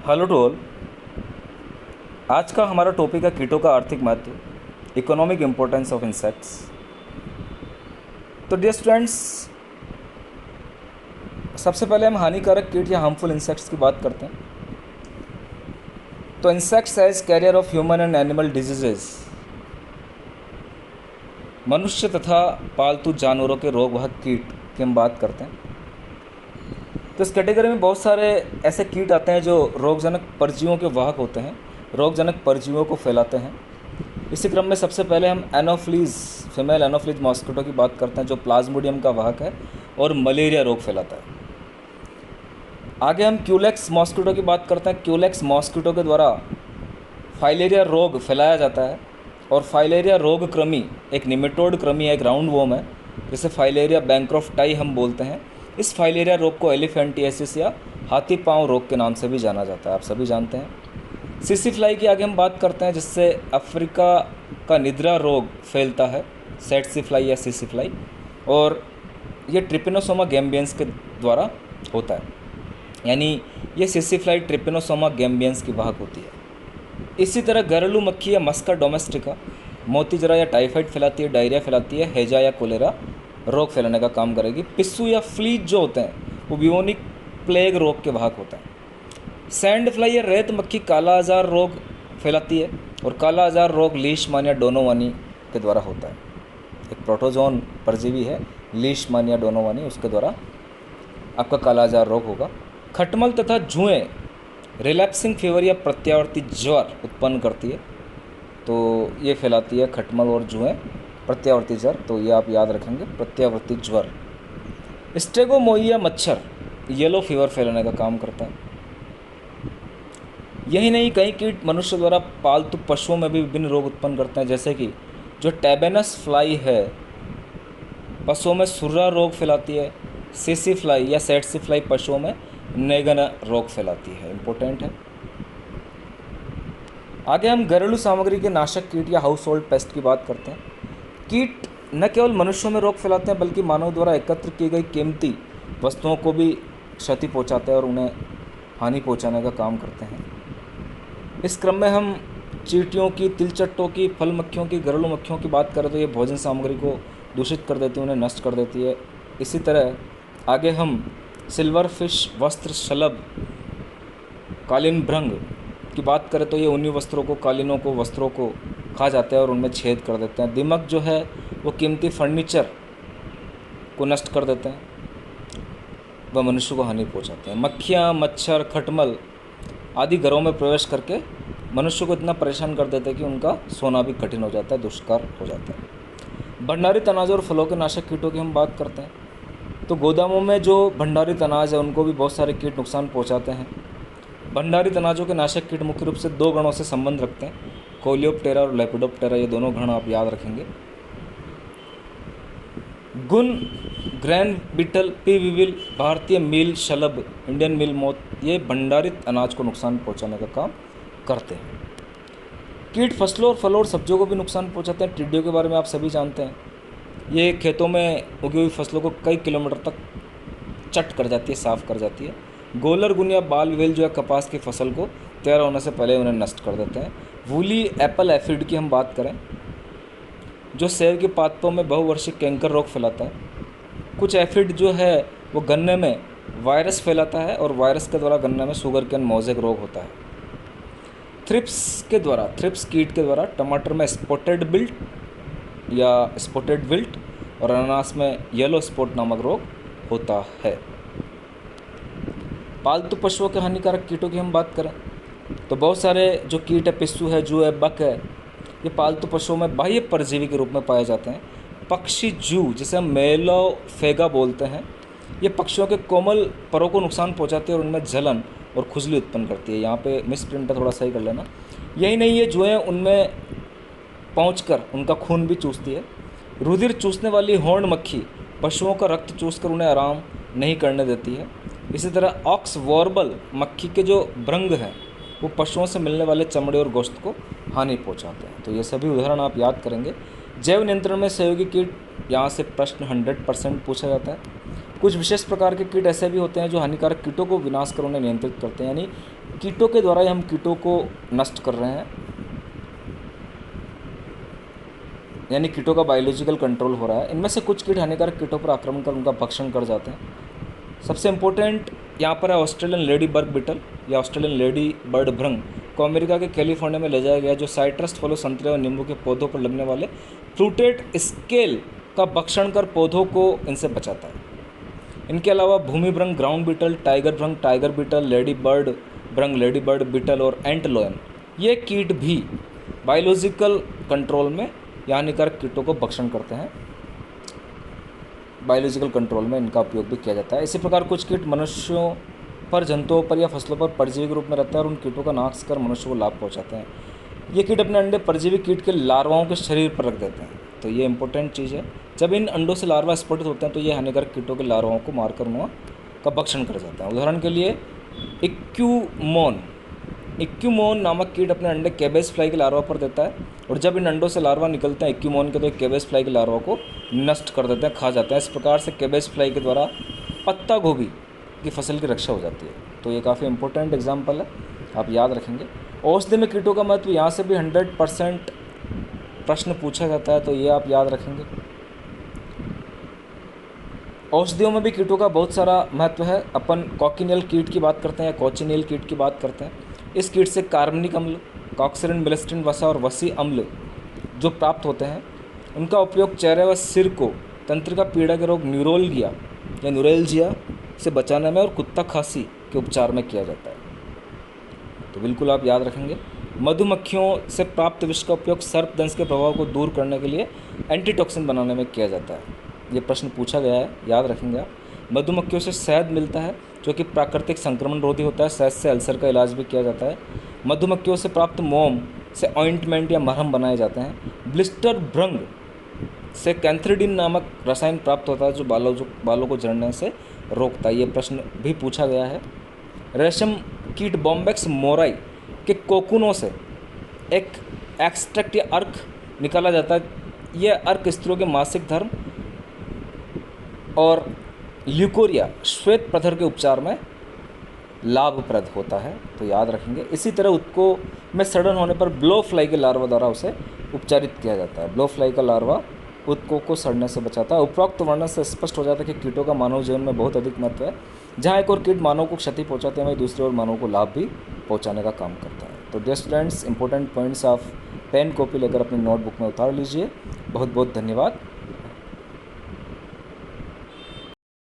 Hello to all. आज का हमारा टॉपिक है कीटों का आर्थिक महत्व, इकोनॉमिक इम्पोर्टेंस ऑफ इंसेक्ट्स। तो डियर स्टूडेंट्स, सबसे पहले हम हानिकारक कीट या हार्मफुल इंसेक्ट्स की बात करते हैं। तो insects as carrier of human and animal diseases, मनुष्य तथा पालतू जानवरों के रोगवाहक कीट की हम बात करते हैं। तो इस कैटेगरी में बहुत सारे ऐसे कीट आते हैं जो रोगजनक परजीवियों के वाहक होते हैं, रोगजनक परजीवियों को फैलाते हैं। इसी क्रम में सबसे पहले हम एनोफ्लीज, फीमेल एनोफ्लीज मॉस्किटो की बात करते हैं, जो प्लाज्मोडियम का वाहक है और मलेरिया रोग फैलाता है। आगे हम क्यूलेक्स मॉस्किटो की बात करते हैं। क्यूलेक्स मॉस्किटो के द्वारा फाइलेरिया रोग फैलाया जाता है। और फाइलेरिया रोग कृमि एक निमेटोड कृमि है, एक राउंड वॉर्म है, जिसे फाइलेरिया बैंक्रॉफ्टाई हम बोलते हैं। इस फाइलेरिया रोग को एलिफेंटियासिस या हाथी पाँव रोग के नाम से भी जाना जाता है, आप सभी जानते हैं। सीसी फ्लाई की आगे हम बात करते हैं, जिससे अफ्रीका का निद्रा रोग फैलता है, सेटसी फ्लाई या सीसी फ्लाई, और ये ट्रिपिनोसोमा गैम्बियंस के द्वारा होता है, यानी ये सीसी फ्लाई ट्रिपिनोसोमा गैम्बियंस की वाहक होती है। इसी तरह घरेलू मक्खी या मस्का डोमेस्टिका मोतीजरा या टाइफाइड फैलाती है, डायरिया फैलाती है, हैजा या कोलेरा रोग फैलाने का काम करेगी। पिस्सू या फ्लीज जो होते हैं वो ब्यूनिक प्लेग रोग के वाहक होते हैं। सैंड फ्लाई या रेत मक्खी काला आजार रोग फैलाती है, और काला आजार रोग लीशमान या डोनोवानी के द्वारा होता है। एक प्रोटोजोन परजीवी है लीशमान या डोनोवानी, उसके द्वारा आपका काला आजार रोग होगा। खटमल तथा जुएँ रिलैप्सिंग फीवर या प्रत्यावर्ती ज्वर उत्पन्न करती है, तो ये फैलाती है खटमल और जुएँ प्रत्यावर्ती ज्वर, तो ये आप याद रखेंगे, प्रत्यावर्ती ज्वर। स्टेगोमोइया मच्छर येलो फीवर फैलाने का काम करता है। यही नहीं, कई कीट मनुष्य द्वारा पालतू पशुओं में भी विभिन्न रोग उत्पन्न करते हैं, जैसे कि जो टेबेनस फ्लाई है पशुओं में सुर्रा रोग फैलाती है। सीसी फ्लाई या सेटसी फ्लाई पशुओं में नेगना रोग फैलाती है, इम्पोर्टेंट है। आगे हम घरेलू सामग्री के नाशक कीट या हाउस होल्ड पेस्ट की बात करते हैं। कीट न केवल मनुष्यों में रोग फैलाते हैं, बल्कि मानव द्वारा एकत्र की गई कीमती वस्तुओं को भी क्षति पहुंचाते हैं और उन्हें हानि पहुंचाने का काम करते हैं। इस क्रम में हम चींटियों की, तिलचट्टों की, फल मक्खियों की, घरेलू मक्खियों की बात करें तो ये भोजन सामग्री को दूषित कर देती है, उन्हें नष्ट कर देती है। इसी तरह आगे हम सिल्वर फिश, वस्त्र शलभ, कालीन भृंग की बात करें तो ये ऊनी वस्त्रों को, कालीनों को, वस्त्रों को खा जाते हैं और उनमें छेद कर देते हैं। दीमक जो है वो कीमती फर्नीचर को नष्ट कर देते हैं, वह मनुष्य को हानि पहुंचाते हैं। मक्खियाँ, मच्छर, खटमल आदि घरों में प्रवेश करके मनुष्य को इतना परेशान कर देते हैं कि उनका सोना भी कठिन हो जाता है, दुष्कर हो जाता है। भंडारित अनाजों और फलों के नाशक कीटों की हम बात करते हैं। तो गोदामों में जो भंडारित अनाज है उनको भी बहुत सारे कीट नुकसान पहुंचाते हैं। भंडारित अनाजों के नाशक कीट मुख्य रूप से दो गणों से संबंध रखते हैं, कोलियोप्टेरा और लेपिडोप्टेरा, ये दोनों गण आप याद रखेंगे। गुन, ग्रैन बीटल, पी विविल, भारतीय मील शलभ, इंडियन मील मोथ, ये भंडारित अनाज को नुकसान पहुंचाने का काम करते हैं। कीट फसलों और फलों और सब्जियों को भी नुकसान पहुंचाते हैं। टिड्डियों के बारे में आप सभी जानते हैं, ये खेतों में उगी हुई फसलों को कई किलोमीटर तक चट कर जाती है, साफ़ कर जाती है। गोलर गुन या बाल वेल जो है कपास की फसल को तैयार होने से पहले उन्हें नष्ट कर देते हैं। वूली एप्पल एफिड की हम बात करें, जो सेब के पातों में बहुवर्षीय कैंकर रोग फैलाता है। कुछ एफिड जो है वो गन्ने में वायरस फैलाता है, और वायरस के द्वारा गन्ने में शुगर कैन मोज़ेक रोग होता है। थ्रिप्स कीट के द्वारा टमाटर में स्पॉटेड बिल्ट या स्पॉटेड विल्ट और अनानास में येलो स्पॉट नामक रोग होता है। पालतू पशुओं के हानिकारक कीटों की हम बात करें तो बहुत सारे जो कीट है, पिस्सू है, जू है, बक है, ये पालतू पशुओं में बाह्य परजीवी के रूप में पाए जाते हैं। पक्षी जू, जिसे हम मेलोफेगा बोलते हैं, ये पक्षियों के कोमल परों को नुकसान पहुंचाती है और उनमें जलन और खुजली उत्पन्न करती है। यहाँ पे मिस प्रिंट है, थोड़ा सही कर लेना। यही नहीं, ये जुएँ उनमें पहुंचकर उनका खून भी चूसती है। रुधिर चूसने वाली होर्न मक्खी पशुओं का रक्त चूसकर उन्हें आराम नहीं करने देती है। इसी तरह ऑक्स वॉर्बल मक्खी के जो भृंग हैं वो पशुओं से मिलने वाले चमड़े और गोश्त को हानि पहुंचाते हैं। तो ये सभी उदाहरण आप याद करेंगे। जैव नियंत्रण में सहयोगी कीट, यहाँ से प्रश्न 100% पूछा जाता है। कुछ विशेष प्रकार के कीट ऐसे भी होते हैं जो हानिकारक कीटों को विनाश कर उन्हें नियंत्रित करते हैं, यानी कीटों के द्वारा ही हम कीटों को नष्ट कर रहे हैं, यानी कीटों का बायोलॉजिकल कंट्रोल हो रहा है। इनमें से कुछ कीट हानिकारक कीटों पर आक्रमण कर उनका भक्षण कर जाते हैं। सबसे इम्पोर्टेंट यहाँ पर है ऑस्ट्रेलियन लेडी बर्ग बीटल या ऑस्ट्रेलियन लेडी बर्ड भृंग को अमेरिका के कैलिफोर्निया में ले जाया गया, जो साइट्रस फलों, संतरे और नींबू के पौधों पर लगने वाले फ्रूटेड स्केल का भक्षण कर पौधों को इनसे बचाता है। इनके अलावा भूमि भृंग, ग्राउंड बीटल, टाइगर भृंग, टाइगर बीटल, लेडी बर्ड भृंग, लेडी बर्ड बीटल और एंट लॉयन, ये कीट भी बायोलॉजिकल कंट्रोल में या हानिकारक कीटों को भक्षण करते हैं। बायोलॉजिकल कंट्रोल में इनका उपयोग भी किया जाता है। इसी प्रकार कुछ कीट मनुष्यों पर, जंतुओं पर या फसलों पर परजीवी के रूप में रहता है और उन कीटों का नाश कर मनुष्य को लाभ पहुंचाते हैं। ये कीट अपने अंडे परजीवी कीट के लार्वाओं के शरीर पर रख देते हैं। तो ये इंपॉर्टेंट चीज़ है। जब इन अंडों से लार्वा स्फोटित होते हैं तो ये हानिकारक कीटों के लार्वाओं को मारकर उनका भक्षण कर जाता है। उदाहरण के लिए इक्यूमोन नामक कीट अपने अंडे कैबेज फ्लाई के लार्वा पर देता है, और जब इन अंडों से लार्वा निकलते हैं इक्यूमोन के, तो कैबेज फ्लाई के लार्वा को नष्ट कर देते हैं, खा जाते हैं। इस प्रकार से कैबेज फ्लाई के द्वारा पत्ता गोभी की फसल की रक्षा हो जाती है। तो ये काफ़ी इंपॉर्टेंट एग्जाम्पल है, आप याद रखेंगे। औषधि में कीटों का महत्व, यहाँ से भी 100% प्रश्न पूछा जाता है, तो ये आप याद रखेंगे। औषधियों में भी कीटों का बहुत सारा महत्व है। अपन कॉकिनियल कीट की बात करते हैं या कोचिनियल कीट की बात करते हैं। इस कीट से कार्बनिक अम्ल, कॉक्सरिन, मेलेस्टिन, वसा और वसी अम्ल जो प्राप्त होते हैं, उनका उपयोग चेहरे व सिर को तंत्रिका पीड़ा के रोग न्यूरोलजिया या न्यूरेल्जिया से बचाने में और कुत्ता खांसी के उपचार में किया जाता है। तो बिल्कुल आप याद रखेंगे। मधुमक्खियों से प्राप्त विष का उपयोग सर्पदंश के प्रभाव को दूर करने के लिए एंटीटॉक्सिन बनाने में किया जाता है। ये प्रश्न पूछा गया है, याद रखेंगे आप। मधुमक्खियों से शहद मिलता है जो कि प्राकृतिक संक्रमण रोधी होता है। शहद से अल्सर का इलाज भी किया जाता है। मधुमक्खियों से प्राप्त मोम से ऑइंटमेंट या मरहम बनाए जाते हैं। ब्लिस्टर भृंग से कैंथ्रिडिन नामक रसायन प्राप्त होता है जो बालों को झड़ने से रोकता है। ये प्रश्न भी पूछा गया है। रेशम कीट बॉम्बेक्स मोराई के कोकुनों से एक एक्सट्रैक्ट या अर्क निकाला जाता है। यह अर्क स्त्रियों के मासिक धर्म और ल्यूकोरिया, श्वेत पथर के उपचार में लाभप्रद होता है। तो याद रखेंगे। इसी तरह उत्को में सड़न होने पर ब्लो फ्लाई के लार्वा द्वारा उसे उपचारित किया जाता है। ब्लो फ्लाई का लार्वा उत्को को सड़ने से बचाता है। उपरोक्त वर्णन से स्पष्ट हो जाता है कि कीटों का मानव जीवन में बहुत अधिक महत्व है। जहाँ एक और कीट मानव को क्षति पहुँचाते हैं, वहीं दूसरे और मानव को लाभ भी पहुँचाने का काम करता है। तो डियर स्टूडेंट्स, इंपॉर्टेंट पॉइंट्स आप पेन कॉपी लेकर अपनी नोटबुक में उतार लीजिए। बहुत बहुत धन्यवाद।